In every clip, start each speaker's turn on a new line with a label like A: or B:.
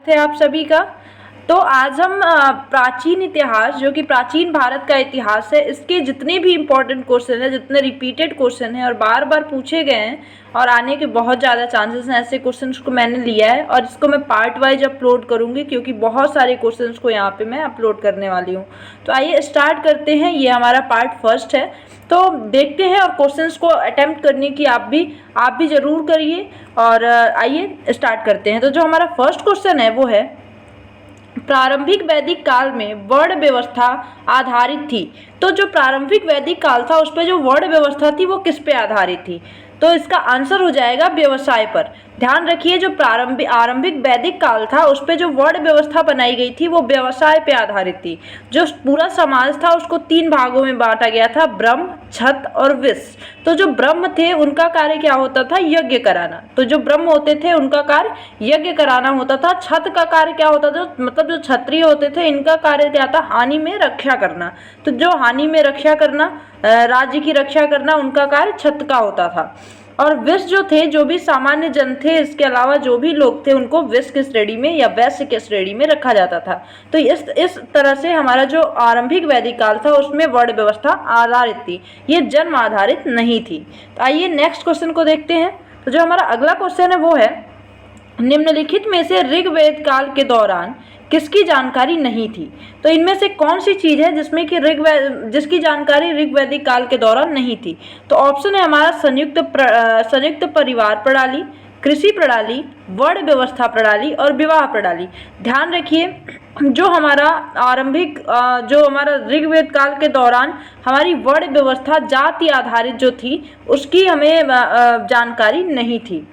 A: थे आप सभी का। तो आज हम प्राचीन इतिहास, जो कि प्राचीन भारत का इतिहास है, इसके जितने भी इम्पोर्टेंट क्वेश्चन हैं, जितने रिपीटेड क्वेश्चन हैं और बार बार पूछे गए हैं और आने के बहुत ज़्यादा चांसेस हैं, ऐसे क्वेश्चंस को मैंने लिया है और इसको मैं पार्ट वाइज अपलोड करूँगी क्योंकि बहुत सारे क्वेश्चंस को यहाँ पे मैं अपलोड करने वाली हूँ। तो आइए स्टार्ट करते हैं। ये हमारा पार्ट फर्स्ट है, तो देखते हैं और क्वेश्चंस को अटेम्प्ट करने की आप भी ज़रूर करिए। और आइए स्टार्ट करते हैं। तो जो हमारा फर्स्ट क्वेश्चन है वो है, प्रारंभिक वैदिक काल में वर्ण व्यवस्था आधारित थी। तो जो प्रारंभिक वैदिक काल था उस पर जो वर्ण व्यवस्था थी वो किस पे आधारित थी? तो इसका आंसर हो जाएगा व्यवसाय पर। ध्यान रखिए, जो आरंभिक वैदिक काल था उस पर जो वर्ण व्यवस्था बनाई गई थी वो व्यवसाय पे आधारित थी। जो पूरा समाज था उसको 3 भागों में बांटा गया था, ब्रह्म, क्षत्र और विश्व। तो जो ब्रह्म थे उनका कार्य क्या होता था? यज्ञ कराना। तो जो ब्रह्म होते थे उनका कार्य यज्ञ कराना होता था। क्षत्र का कार्य क्या होता था? मतलब जो क्षत्रिय होते थे इनका कार्य क्या था? हानि में रक्षा करना। तो जो हानि में रक्षा करना, राज्य की रक्षा करना, उनका कार्य क्षत्र का होता था। और विश्व जो थे, जो भी सामान्य जन थे, इसके अलावा जो भी लोग थे, उनको विश्व की श्रेणी में या वैश्य की श्रेणी में रखा जाता था। तो इस तरह से हमारा जो आरंभिक वैदिक काल था उसमें वर्ण व्यवस्था आधारित थी, ये जन्म आधारित नहीं थी। तो आइए नेक्स्ट क्वेश्चन को देखते हैं। तो जो हमारा अगला क्वेश्चन है वो है, निम्नलिखित में से ऋग्वेद काल के दौरान किसकी जानकारी नहीं थी? तो इनमें से कौन सी चीज है जिसमें कि जिसकी जानकारी ऋग्वैदिक काल के दौरान नहीं थी? तो ऑप्शन है हमारा संयुक्त परिवार प्रणाली, कृषि प्रणाली, वर्ण व्यवस्था प्रणाली और विवाह प्रणाली। ध्यान रखिए, जो हमारा जो हमारा ऋग्वेद काल के दौरान हमारी वर्ण व्यवस्था जाति आधारित जो थी उसकी हमें जानकारी नहीं थी।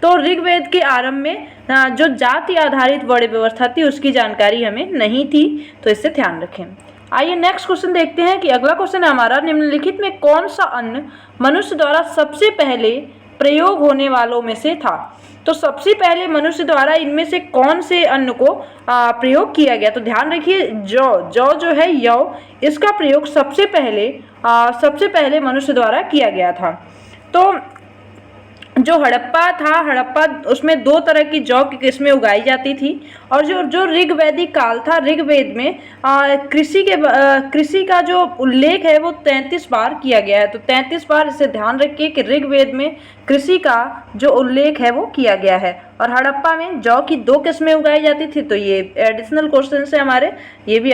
A: तो ऋग्वेद के आरंभ में जो जाति आधारित वर्ण व्यवस्था थी उसकी जानकारी हमें नहीं थी, तो इससे ध्यान रखें। आइए नेक्स्ट क्वेश्चन देखते हैं कि अगला क्वेश्चन है हमारा, निम्नलिखित में कौन सा अन्न मनुष्य द्वारा सबसे पहले प्रयोग होने वालों में से था? तो सबसे पहले मनुष्य द्वारा इनमें से कौन से अन्न को प्रयोग किया गया? तो ध्यान रखिए, जौ जो है यौ, इसका प्रयोग सबसे पहले मनुष्य द्वारा किया गया था। तो जो हड़प्पा उसमें 2 तरह की जौ की किस्में उगाई जाती थी। और जो ऋग्वैदिक काल था, ऋग्वेद में कृषि का जो उल्लेख है वो 33 बार किया गया है। तो 33 बार, इसे ध्यान रखिए कि ऋग्वेद में कृषि का जो उल्लेख है वो किया गया है। और हड़प्पा में जौ की 2 किस्में उगाई जाती थी। तो ये एडिशनल क्वेश्चन है हमारे, ये भी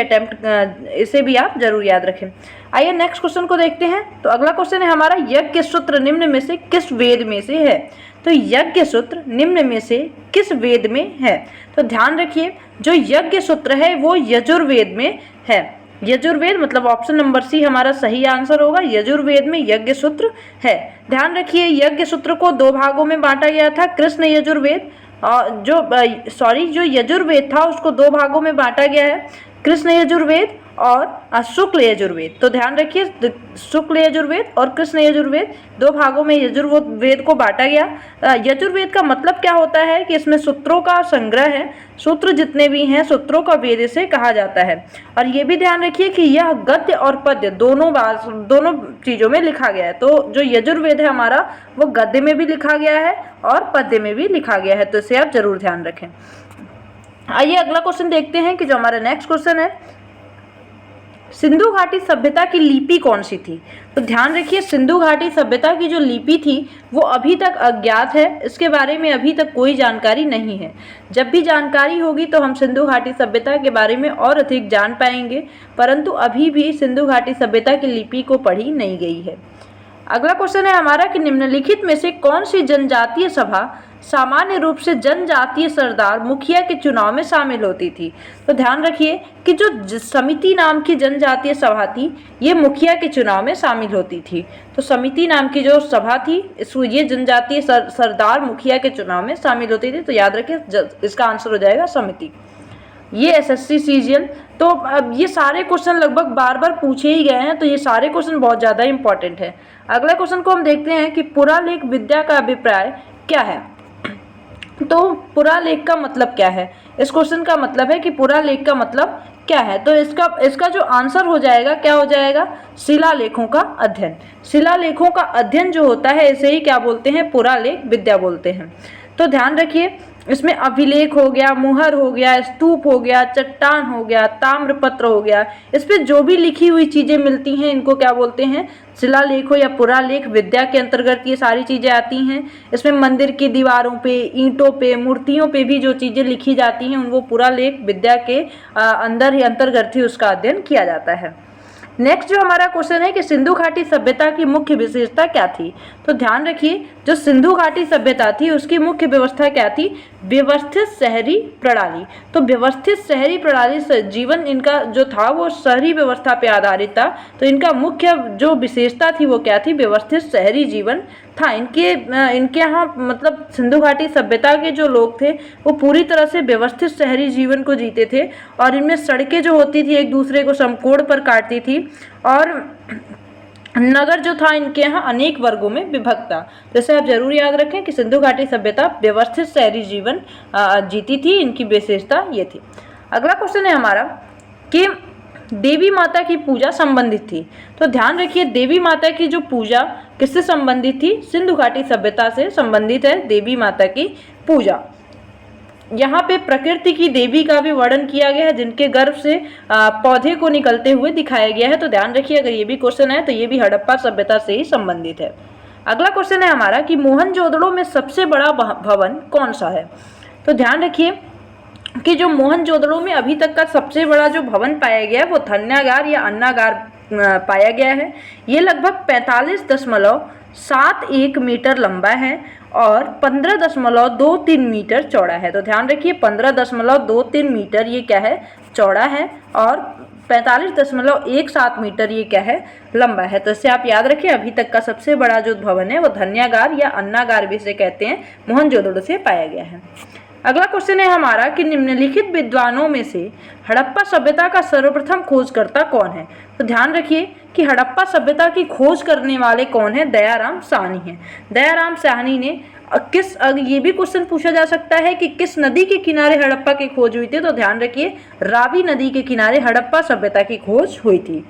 A: इसे भी आप जरूर याद रखें। आइए नेक्स्ट क्वेश्चन को देखते हैं। तो अगला क्वेश्चन है हमारा, यज्ञ सूत्र निम्न में से किस वेद में से है? तो यज्ञ सूत्र निम्न में से किस वेद में है? तो ध्यान रखिए, जो यज्ञ सूत्र है वो यजुर्वेद में है। यजुर्वेद मतलब ऑप्शन नंबर सी हमारा सही आंसर होगा। यजुर्वेद में यज्ञ सूत्र है। ध्यान रखिए, यज्ञ सूत्र को 2 भागों में बांटा गया था, कृष्ण यजुर्वेद, जो यजुर्वेद था उसको 2 भागों में बांटा गया है, कृष्ण यजुर्वेद और शुक्ल यजुर्वेद। तो ध्यान रखिए, शुक्ल यजुर्वेद और कृष्ण यजुर्वेद 2 भागों में यजुर्वेद को बांटा गया। यजुर्वेद का मतलब क्या होता है कि इसमें सूत्रों का संग्रह है, सूत्र जितने भी हैं सूत्रों का वेद इसे कहा जाता है। और ये भी ध्यान रखिए कि यह गद्य और पद्य दोनों चीज़ों में लिखा गया है। तो जो यजुर्वेद है हमारा वो गद्य में भी लिखा गया है और पद्य में भी लिखा गया है, तो इसे आप जरूर ध्यान रखें। आइए अगला क्वेश्चन देखते हैं कि जो हमारा नेक्स्ट क्वेश्चन है, सिंधु घाटी सभ्यता की लिपि कौन सी थी? तो ध्यान रखिए, सिंधु घाटी सभ्यता की जो लिपि थी वो अभी तक अज्ञात है, इसके बारे में अभी तक कोई जानकारी नहीं है। जब भी जानकारी होगी तो हम सिंधु घाटी सभ्यता के बारे में और अधिक जान पाएंगे, परंतु अभी भी सिंधु घाटी सभ्यता की लिपि को पढ़ी नहीं गई है। अगला क्वेश्चन है हमारा कि निम्नलिखित में से कौन सी जनजातीय सभा सामान्य रूप से जनजातीय सरदार मुखिया के चुनाव में शामिल होती थी? तो ध्यान रखिए कि जो समिति नाम की जनजातीय सभा थी ये मुखिया के चुनाव में शामिल होती थी। तो समिति नाम की जो सभा थी ये जनजातीय सरदार मुखिया के चुनाव में शामिल होती थी। तो याद रखिए, इसका आंसर हो जाएगा समिति। ये एसएससी सीजीएल, तो अब ये सारे क्वेश्चन लगभग बार बार पूछे ही गए हैं, तो ये सारे क्वेश्चन बहुत ज़्यादा इंपॉर्टेंट है। अगला क्वेश्चन को हम देखते हैं कि पुरालेख विद्या का अभिप्राय क्या है? तो पुरालेख का मतलब क्या है? इस क्वेश्चन का मतलब है कि पुरालेख का मतलब क्या है? तो इसका जो आंसर हो जाएगा, क्या हो जाएगा? शिलालेखों का अध्ययन। शिलालेखों का अध्ययन जो होता है इसे ही क्या बोलते हैं? पुरालेख विद्या बोलते हैं। तो ध्यान रखिए इसमें अभिलेख हो गया, मुहर हो गया, स्तूप हो गया, चट्टान हो गया, ताम्रपत्र हो गया। इस पे जो भी लिखी हुई चीजें मिलती हैं इनको क्या बोलते हैं, शिलालेखों या पुरालेख विद्या के अंतर्गत ये सारी चीजें आती हैं। इसमें मंदिर की दीवारों पे, ईंटों पे, मूर्तियों पे भी जो चीजें लिखी जाती हैं उनको पुरालेख विद्या के अंदर ही अंतर्गत ही उसका अध्ययन किया जाता है। नेक्स्ट जो हमारा क्वेश्चन है कि सिंधु घाटी सभ्यता की मुख्य विशेषता क्या थी। तो ध्यान रखिए, जो सिंधु घाटी सभ्यता थी उसकी मुख्य व्यवस्था क्या थी, व्यवस्थित शहरी प्रणाली। तो व्यवस्थित शहरी प्रणाली से जीवन इनका जो था वो शहरी व्यवस्था पे आधारित था। तो इनका मुख्य जो विशेषता थी वो क्या थी, व्यवस्थित शहरी जीवन था। इनके यहाँ मतलब सिंधु घाटी सभ्यता के जो लोग थे वो पूरी तरह से व्यवस्थित शहरी जीवन को जीते थे और इनमें सड़कें जो होती थी एक दूसरे को समकोण पर काटती थी और नगर जो था इनके यहाँ अनेक वर्गों में विभक्त था। जैसे आप जरूर याद रखें कि सिंधु घाटी सभ्यता व्यवस्थित शहरी जीवन जीती थी, इनकी विशेषता ये थी। अगला क्वेश्चन है हमारा कि देवी माता की पूजा संबंधित थी। तो ध्यान रखिए, देवी माता की जो पूजा किससे संबंधित थी, सिंधु घाटी सभ्यता से संबंधित है देवी माता की पूजा। यहाँ पे प्रकृति की देवी का भी वर्णन किया गया है जिनके गर्भ से पौधे को निकलते हुए दिखाया गया है। तो ध्यान रखिए, अगर ये भी क्वेश्चन है तो ये भी हड़प्पा सभ्यता से ही संबंधित है। अगला क्वेश्चन है हमारा कि मोहनजोदड़ो में सबसे बड़ा भवन कौन सा है। तो ध्यान रखिए कि जो मोहनजोदड़ो में अभी तक का सबसे बड़ा जो भवन पाया गया है वो धन्यागार या अन्नागार पाया गया है। ये लगभग 45.71 मीटर लंबा है और 15.23 मीटर चौड़ा है। तो ध्यान रखिए 15.23 मीटर ये क्या है, चौड़ा है और 45.17 मीटर ये क्या है, लंबा है। तो इससे आप याद रखिए अभी तक का सबसे बड़ा जो भवन है वो धन्यागार या अन्नागार भी इसे कहते हैं, मोहनजोदड़ो से पाया गया है। अगला क्वेश्चन है हमारा कि निम्नलिखित विद्वानों में से हड़प्पा सभ्यता का सर्वप्रथम खोजकर्ता कौन है। तो ध्यान रखिए कि हड़प्पा सभ्यता की खोज करने वाले कौन है, दयाराम साहनी हैं। दयाराम साहनी ने ये भी क्वेश्चन पूछा जा सकता है कि किस नदी के किनारे हड़प्पा की खोज हुई थी। तो ध्यान रखिए रावी नदी के किनारे हड़प्पा सभ्यता की खोज हुई थी।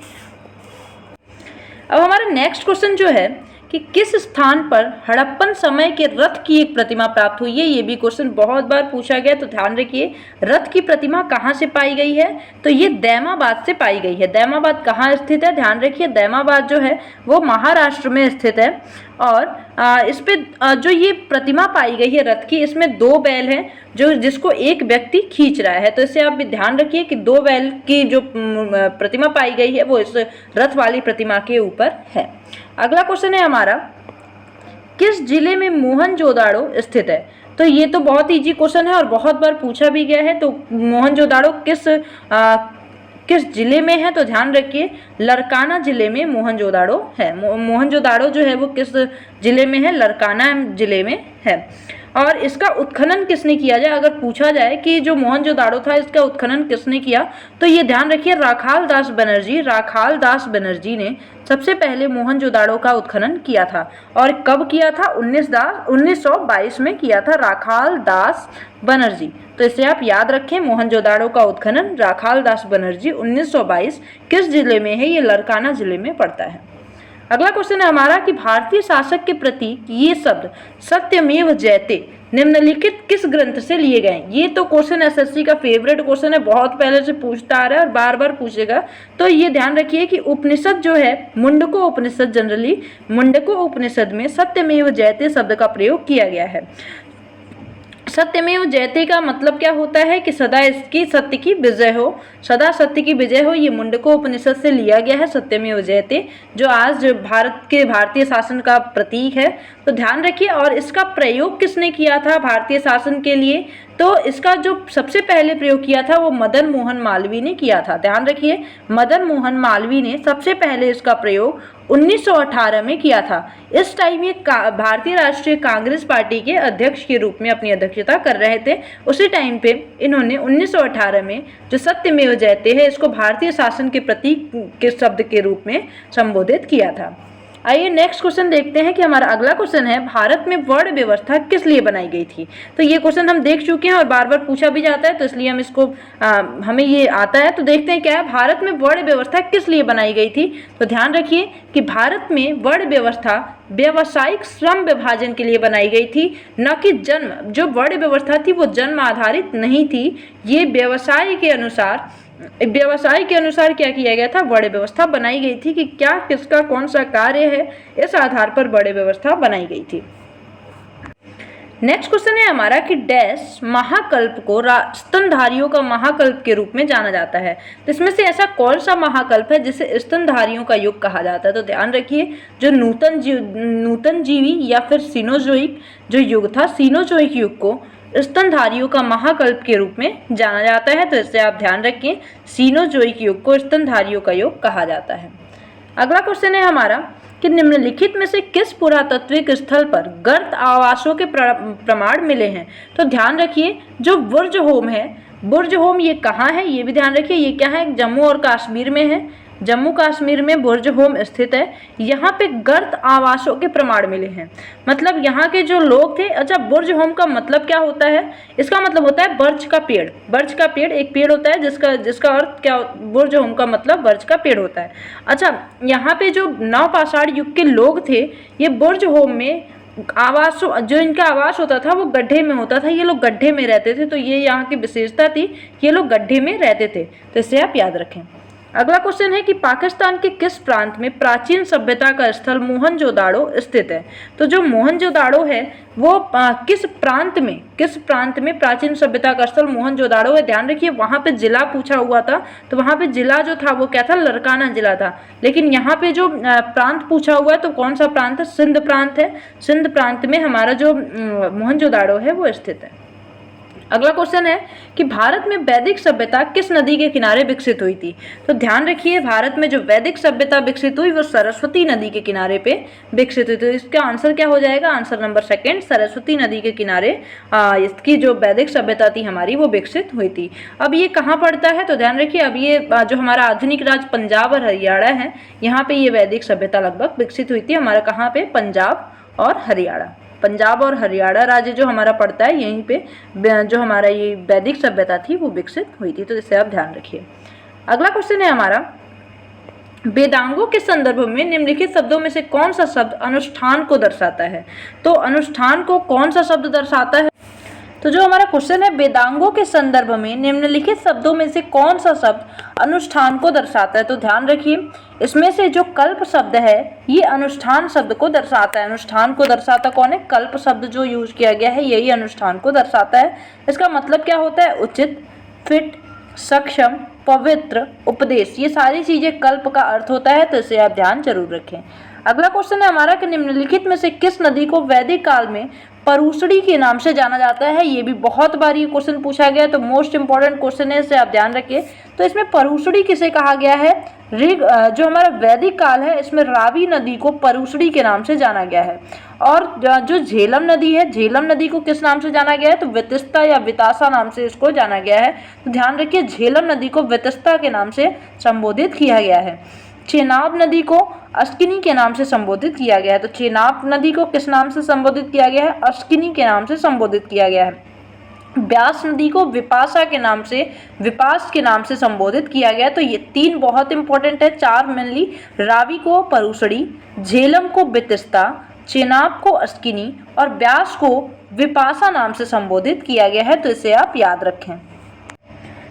A: अब हमारा नेक्स्ट क्वेश्चन जो है कि किस स्थान पर हड़प्पन समय के रथ की एक प्रतिमा प्राप्त हुई है। ये भी क्वेश्चन बहुत बार पूछा गया। तो ध्यान रखिए रथ की प्रतिमा कहाँ से पाई गई है, तो ये दैमाबाद से पाई गई है। दैमाबाद कहाँ स्थित है, ध्यान रखिए दैमाबाद जो है वो महाराष्ट्र में स्थित है और इस पे जो ये प्रतिमा पाई गई है रथ की, इसमें 2 बैल हैं जो जिसको एक व्यक्ति खींच रहा है। तो इससे आप भी ध्यान रखिए कि 2 बैल की जो प्रतिमा पाई गई है वो इस रथ वाली प्रतिमा के ऊपर है। अगला क्वेश्चन है हमारा किस जिले में मोहनजोदाड़ो स्थित है। तो ये तो बहुत इजी क्वेश्चन है और बहुत बार पूछा भी गया है। तो मोहनजोदाड़ो किस जिले में है, तो ध्यान रखिए लरकाना जिले में मोहनजोदाड़ो है। मोहनजोदाड़ो जो है वो किस जिले में है, लरकाना जिले में है। और इसका उत्खनन किसने किया जाए, अगर पूछा जाए कि जो मोहनजोदाड़ो था इसका उत्खनन किसने किया, तो ये ध्यान रखिए राखाल दास बनर्जी ने सबसे पहले मोहनजोदाड़ो का उत्खनन किया था। और कब किया था, 1922 में किया था राखाल दास बनर्जी। तो इसे आप याद रखें, मोहनजोदाड़ो का उत्खनन राखाल दास बनर्जी 1922 किस जिले में है, ये लरकाना जिले में पड़ता है। अगला क्वेश्चन है हमारा कि भारतीय शासक के प्रति ये शब्द सत्यमेव जयते निम्नलिखित किस ग्रंथ से लिए गए। ये तो क्वेश्चन एसएससी का फेवरेट क्वेश्चन है, बहुत पहले से पूछता आ रहा है और बार बार पूछेगा। तो ये ध्यान रखिए कि उपनिषद जो है मुंडको उपनिषद, जनरली मुंडको उपनिषद में सत्यमेव जयते शब्द का प्रयोग किया गया है। सत्यमेव जयते का मतलब क्या होता है कि सदा इसकी सत्य की विजय हो, सदा सत्य की विजय हो। ये मुंडको उपनिषद से लिया गया है सत्यमेव जयते, जो आज भारतीय शासन का प्रतीक है। तो ध्यान रखिए, और इसका प्रयोग किसने किया था भारतीय शासन के लिए, तो इसका जो सबसे पहले प्रयोग किया था वो मदन मोहन मालवीय ने किया था। ध्यान रखिए मदन मोहन मालवीय ने सबसे पहले इसका प्रयोग 1918 में किया था। इस टाइम ये भारतीय राष्ट्रीय कांग्रेस पार्टी के अध्यक्ष के रूप में अपनी अध्यक्षता कर रहे थे। उसी टाइम पे इन्होंने 1918 में जो सत्यमेव जयते है इसको भारतीय शासन के प्रतीक के शब्द के रूप में संबोधित किया था। आइए नेक्स्ट क्वेश्चन देखते हैं कि हमारा अगला क्वेश्चन है, भारत में वर्ण व्यवस्था किस लिए बनाई गई थी। तो ये क्वेश्चन हम देख चुके हैं और बार बार पूछा भी जाता है, तो इसलिए हम इसको हमें ये आता है। तो देखते हैं क्या है, भारत में वर्ण व्यवस्था किस लिए बनाई गई थी। तो ध्यान रखिए कि भारत में वर्ण व्यवस्था व्यावसायिक श्रम विभाजन के लिए बनाई गई थी, न कि जन्म। जो वर्ण व्यवस्था थी वो जन्म आधारित नहीं थी, ये व्यवसाय के अनुसार क्या किया गया था, वर्ण व्यवस्था बनाई गई थी कि क्या किसका कौन सा कार्य है, इस आधार पर वर्ण व्यवस्था बनाई गई थी। नेक्स्ट क्वेश्चन है हमारा कि डैश महाकल्प को स्तनधारियों का महाकल्प के रूप में जाना जाता है। तो इसमें से ऐसा कौन सा महाकल्प है जिसे स्तनधारियों का युग कहा जाता है। तो ध्यान रखिए, जो नूतन जीवी या फिर सीनोजोइक जो युग था, सीनोजोइक युग को स्तनधारियों का महाकल्प के रूप में जाना जाता है। तो इससे आप ध्यान रखें, सीनोजोइक युग को स्तनधारियों का युग कहा जाता है। अगला क्वेश्चन है हमारा कि निम्नलिखित में से किस पुरातात्विक स्थल पर गर्त आवासों के प्रमाण मिले हैं। तो ध्यान रखिए, जो बुर्ज होम है, बुर्ज होम ये कहाँ है, ये भी ध्यान रखिए। ये क्या है, जम्मू और कश्मीर में है। जम्मू कश्मीर में बुर्ज होम स्थित है। यहाँ पे गर्त आवासों के प्रमाण मिले हैं, मतलब यहाँ के जो लोग थे। अच्छा, बुर्ज होम का मतलब क्या होता है, इसका मतलब होता है बर्च का पेड़। बर्च का पेड़ एक पेड़ होता है जिसका अर्थ क्या, बुर्ज होम का मतलब बर्च का पेड़ होता है। अच्छा, यहाँ पे जो नवपाषाण युग के लोग थे, ये बुर्ज होम में आवासों, जो इनका आवास होता था वो गड्ढे में होता था। ये लोग गड्ढे में रहते थे, तो ये यहाँ की विशेषता थी, ये लोग गड्ढे में रहते थे। तो इसे आप याद रखें। अगला क्वेश्चन है कि पाकिस्तान के किस प्रांत में प्राचीन सभ्यता का स्थल मोहनजोदाड़ो स्थित है। तो जो मोहनजोदाड़ो है वो किस प्रांत में प्राचीन सभ्यता का स्थल मोहनजोदाड़ो है। ध्यान रखिए, वहाँ पे जिला पूछा हुआ था, तो वहाँ पे जिला जो था वो क्या था, लरकाना जिला था। लेकिन यहाँ पे जो प्रांत पूछा हुआ है, तो कौन सा प्रांत है, सिंध प्रांत है। सिंध प्रांत में हमारा जो मोहनजोदाड़ो है वो स्थित है। अगला क्वेश्चन है कि भारत में वैदिक सभ्यता किस नदी के किनारे विकसित हुई थी। तो ध्यान रखिए, भारत में जो वैदिक सभ्यता विकसित हुई वो सरस्वती नदी के किनारे पे विकसित हुई। तो इसका आंसर क्या हो जाएगा, आंसर नंबर सेकंड, सरस्वती नदी के किनारे इसकी जो वैदिक सभ्यता थी हमारी वो विकसित हुई थी। अब ये कहाँ पड़ता है, तो ध्यान रखिए, अब ये जो हमारा आधुनिक राज्य पंजाब और हरियाणा है, यहाँ पे ये वैदिक सभ्यता लगभग विकसित हुई थी। हमारा कहाँ पे, पंजाब और हरियाणा। पंजाब और हरियाणा राज्य जो हमारा पड़ता है, यहीं पे जो हमारा ये वैदिक सभ्यता थी वो विकसित हुई थी। तो इसे आप ध्यान रखिए। अगला क्वेश्चन है हमारा, वेदांगों के संदर्भ में निम्नलिखित शब्दों में से कौन सा शब्द अनुष्ठान को दर्शाता है। तो अनुष्ठान को कौन सा शब्द दर्शाता है। तो जो हमारा क्वेश्चन है, वेदांगों के संदर्भ में निम्नलिखित शब्दों में से कौन सा शब्द अनुष्ठान को दर्शाता है। तो ध्यान रखिए, इसमें से जो कल्प शब्द है ये अनुष्ठान शब्द को दर्शाता है। अनुष्ठान को दर्शाता कौन है, कल्प शब्द जो यूज किया गया है यही अनुष्ठान को दर्शाता है। इसका मतलब क्या होता है, उचित, फिट, सक्षम, पवित्र, उपदेश, ये सारी चीजें कल्प का अर्थ होता है। तो इसे आप ध्यान जरूर रखें। अगला क्वेश्चन है हमारा कि निम्नलिखित में से किस नदी को वैदिक काल में परुषड़ी के नाम से जाना जाता है। ये भी बहुत बार ये क्वेश्चन पूछा गया, तो मोस्ट इंपॉर्टेंट क्वेश्चन है, इसे आप ध्यान रखिए। तो इसमें परुषड़ी किसे कहा गया है, जो हमारा वैदिक काल है इसमें रावी नदी को परुषड़ी के नाम से जाना गया है। और जो झेलम नदी है, झेलम नदी को किस नाम से जाना गया है, तो वितस्ता या वितासा नाम से इसको जाना गया है। तो ध्यान रखिए, झेलम नदी को वितस्ता के नाम से संबोधित किया गया है। चेनाब नदी को अस्किनी के नाम से संबोधित किया गया है। तो चेनाब नदी को किस नाम से संबोधित किया गया है, अस्किनी के नाम से संबोधित किया गया है। व्यास नदी को विपास के नाम से संबोधित किया गया। तो ये तीन बहुत इंपॉर्टेंट है, चार मेनली, रावी को परुषड़ी, झेलम को वितस्ता, चेनाब को अस्किनी और व्यास को विपासा नाम से संबोधित किया गया है। तो इसे आप याद रखें।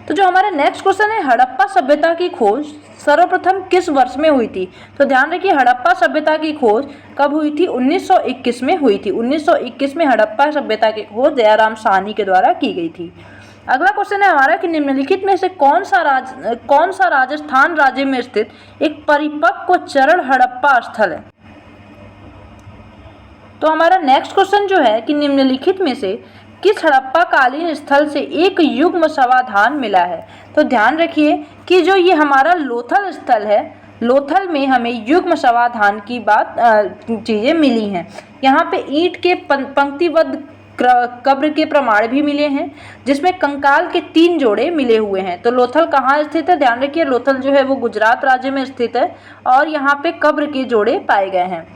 A: तो जो हमारा नेक्स्ट क्वेश्चन है, हड़प्पा सभ्यता की खोज सर्वप्रथम किस वर्ष में हुई थी। तो ध्यान रखिए, हड़प्पा सभ्यता की खोज कब हुई थी, 1921 में हुई थी। 1921 में हड़प्पा सभ्यता की खोज दयाराम साहनी के द्वारा की गई थी। अगला क्वेश्चन है हमारा कि निम्नलिखित में से कौन सा राजस्थान राज्य में स्थित एक परिपक्व चरण हड़प्पा स्थल है। तो हमारा नेक्स्ट क्वेश्चन जो है कि निम्नलिखित में से किस हड़प्पा कालीन स्थल से एक युग्म समाधान मिला है। तो ध्यान रखिए कि जो ये हमारा लोथल स्थल है, लोथल में हमें युग्म समाधान की चीज़ें मिली हैं। यहाँ पे ईंट के पंक्तिबद्ध कब्र के प्रमाण भी मिले हैं, जिसमें कंकाल के 3 जोड़े मिले हुए हैं। तो लोथल कहाँ स्थित है? ध्यान रखिए, लोथल जो है वो गुजरात राज्य में स्थित है और यहाँ पे कब्र के जोड़े पाए गए हैं।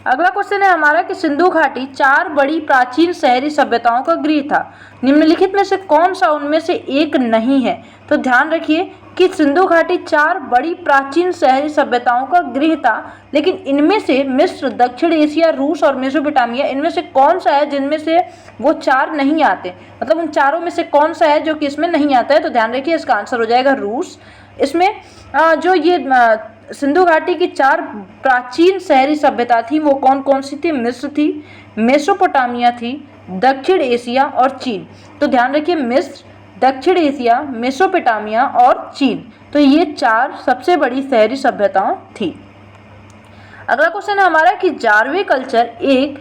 A: अगला क्वेश्चन है हमारा कि सिंधु घाटी 4 बड़ी प्राचीन शहरी सभ्यताओं का गृह था। निम्नलिखित में से कौन सा उनमें से एक नहीं है? तो ध्यान रखिए कि सिंधु घाटी 4 बड़ी प्राचीन शहरी सभ्यताओं का गृह था, लेकिन इनमें से मिस्र, दक्षिण एशिया, रूस और मेसोपोटामिया, इनमें से कौन सा है जिनमें से वो 4 नहीं आते? मतलब उन चारों में से कौन सा है जो कि इसमें नहीं आता है? तो ध्यान रखिए, इसका आंसर हो जाएगा रूस। इसमें जो ये सिंधु घाटी की 4 प्राचीन शहरी सभ्यता थी वो कौन कौन सी थी? मिस्र थी, मेसोपोटामिया थी, दक्षिण एशिया और चीन। तो ध्यान रखिए, मिस्र, दक्षिण एशिया, मेसोपोटामिया और चीन, तो ये 4 सबसे बड़ी शहरी सभ्यताएं थी। अगला क्वेश्चन है हमारा कि जारवे कल्चर एक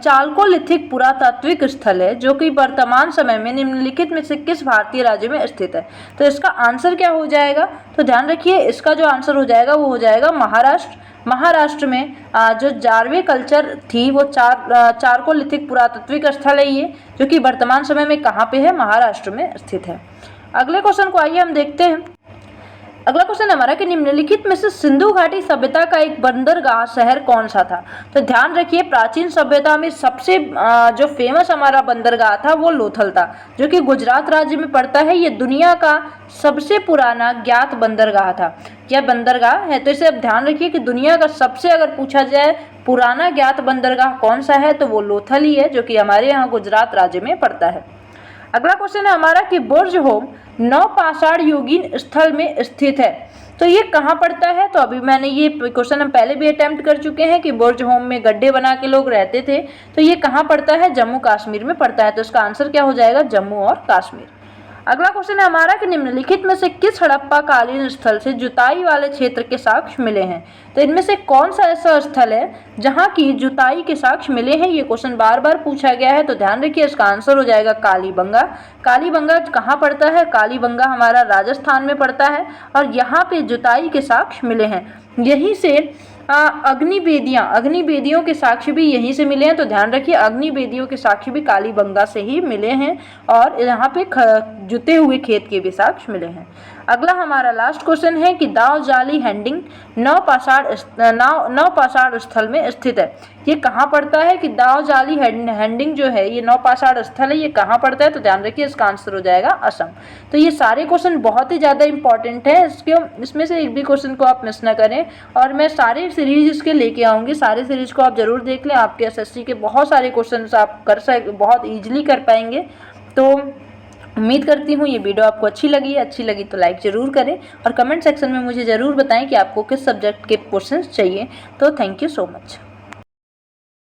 A: चालकोलिथिक पुरातात्विक स्थल है जो कि वर्तमान समय में निम्नलिखित में से किस भारतीय राज्य में स्थित है? तो इसका आंसर क्या हो जाएगा? तो ध्यान रखिए, इसका जो आंसर हो जाएगा वो हो जाएगा महाराष्ट्र। महाराष्ट्र में जो जारवे कल्चर थी वो चालकोलिथिक पुरातात्विक स्थल है ये, जो कि वर्तमान समय में कहाँ पे है? महाराष्ट्र में स्थित है। अगले क्वेश्चन को आइए हम देखते हैं। अगला क्वेश्चन हमारा कि निम्नलिखित में से सिंधु घाटी सभ्यता का एक बंदरगाह शहर कौन सा था? तो ध्यान रखिए, प्राचीन सभ्यता में सबसे जो फेमस हमारा बंदरगाह था वो लोथल था, जो कि गुजरात राज्य में पड़ता है। ये दुनिया का सबसे पुराना ज्ञात बंदरगाह था। यह बंदरगाह है, तो इसे अब ध्यान रखिए कि दुनिया का सबसे, अगर पूछा जाए पुराना ज्ञात बंदरगाह कौन सा है, तो वो लोथल ही है, जो कि हमारे यहाँ गुजरात राज्य में पड़ता है। अगला क्वेश्चन है हमारा कि बुर्ज होम नवपाषाण युगीन स्थल में स्थित है, तो ये कहाँ पड़ता है? तो अभी मैंने ये क्वेश्चन हम पहले भी अटेम्प्ट कर चुके हैं कि बुर्ज होम में गड्ढे बना के लोग रहते थे, तो ये कहाँ पड़ता है? जम्मू कश्मीर में पड़ता है। तो इसका आंसर क्या हो जाएगा? जम्मू और कश्मीर। अगला क्वेश्चन है हमारा कि निम्नलिखित में से किस हड़प्पा कालीन स्थल से जुताई वाले क्षेत्र के साक्ष्य मिले हैं? तो इनमें से कौन सा ऐसा स्थल है जहां की जुताई के साक्ष्य मिले हैं? ये क्वेश्चन बार बार पूछा गया है, तो ध्यान रखिए, इसका आंसर हो जाएगा कालीबंगा। कालीबंगा कहाँ पड़ता है? कालीबंगा हमारा राजस्थान में पड़ता है और यहाँ पे जुताई के साक्ष्य मिले हैं। यहीं से अग्निवेदियों के साक्ष्य भी यहीं से मिले हैं, तो ध्यान रखिए, अग्निवेदियों के साक्ष्य भी कालीबंगा से ही मिले हैं और यहाँ पे जुते हुए खेत के भी साक्ष्य मिले हैं। अगला हमारा लास्ट क्वेश्चन है कि दाव जाली हैंडिंग नवपाषाण स्थल में स्थित है। ये कहाँ पड़ता है? कि दाव जाली हैंडिंग जो है ये नवपाषाण स्थल है, ये कहाँ पड़ता है? तो ध्यान रखिए, इसका आंसर हो जाएगा असम। तो ये सारे क्वेश्चन बहुत ही ज़्यादा इंपॉर्टेंट है, इसमें से एक भी क्वेश्चन को आप मिस ना करें और मैं सारे सीरीज इसके लेके आऊँगी। सारे सीरीज को आप जरूर देख लें, आपके एसएससी के बहुत सारे क्वेश्चन आप बहुत ईजिली कर पाएंगे। तो उम्मीद करती हूँ ये वीडियो आपको अच्छी लगी तो लाइक ज़रूर करें और कमेंट सेक्शन में मुझे ज़रूर बताएं कि आपको किस सब्जेक्ट के क्वेश्चंस चाहिए। तो थैंक यू सो मच।